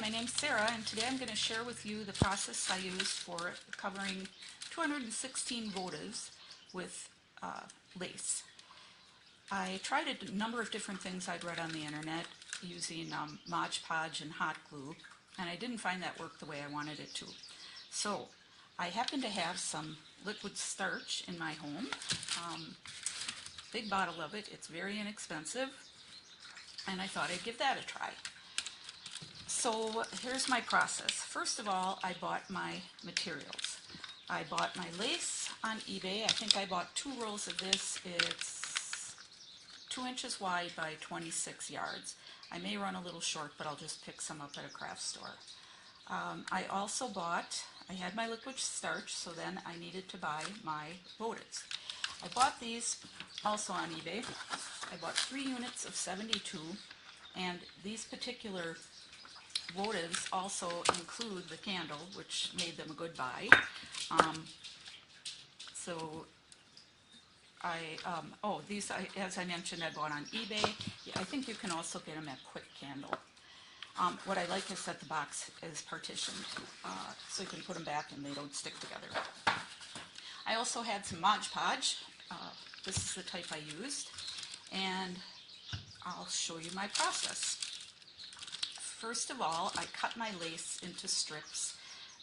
my name's Sarah, and today I'm going to share with you the process I use for covering 216 votives with lace. I tried a number of different things I'd read on the internet using Mod Podge and hot glue, and I didn't find that worked the way I wanted it to. So I happen to have some liquid starch in my home, big bottle of it. It's very inexpensive, and I thought I'd give that a try. So here's my process. First of all, I bought my materials. I bought my lace on eBay. I think I bought 2 rolls of this. It's 2 inches wide by 26 yards. I may run a little short, but I'll just pick some up at a craft store. I also I had my liquid starch, so then I needed to buy my votives. I bought these also on eBay. I bought 3 units of 72, and these particular votives also include the candle, which made them a good buy. These, as I mentioned, I bought on eBay. I think you can also get them at Quick Candle. What I like is that the box is partitioned, so you can put them back and they don't stick together. I also had some Mod Podge. This is the type I used, and I'll show you my process. First of all, I cut my lace into strips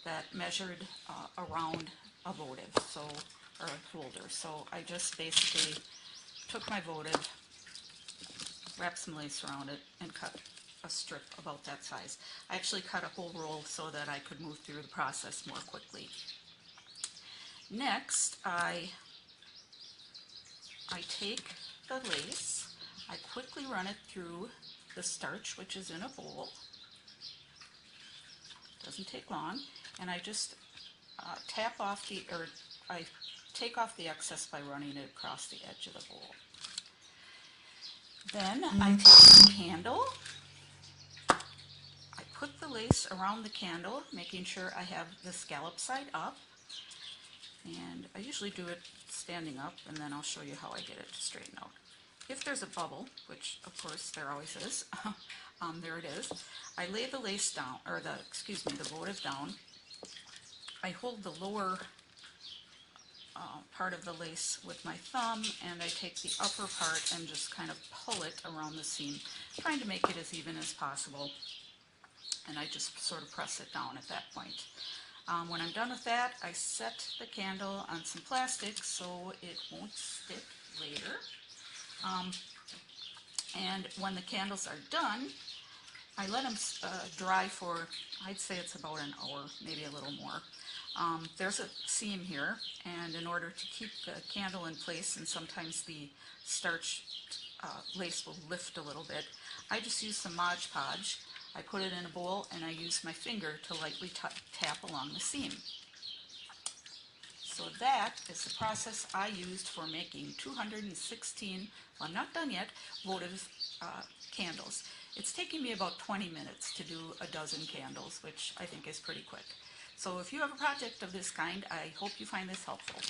that measured around a votive, or a folder. So I just basically took my votive, wrapped some lace around it, and cut a strip about that size. I actually cut a whole roll so that I could move through the process more quickly. Next, I take the lace, I quickly run it through the starch, which is in a bowl. Doesn't take long, and I just I take off the excess by running it across the edge of the bowl. Then I take the candle, I put the lace around the candle, making sure I have the scallop side up, and I usually do it standing up, and then I'll show you how I get it to straighten out. If there's a bubble, which of course there always is, there it is, I lay the lace down, or the votive down. I hold the lower part of the lace with my thumb, and I take the upper part and just kind of pull it around the seam, trying to make it as even as possible. And I just sort of press it down at that point. When I'm done with that, I set the candle on some plastic so it won't stick later. And when the candles are done, I let them dry for, I'd say it's about an hour, maybe a little more. There's a seam here, and in order to keep the candle in place, and sometimes the starch lace will lift a little bit, I just use some Mod Podge. I put it in a bowl, and I use my finger to lightly tap along the seam. So that is the process I used for making 216, well, I'm not done yet, votive candles. It's taking me about 20 minutes to do a dozen candles, which I think is pretty quick. So if you have a project of this kind, I hope you find this helpful.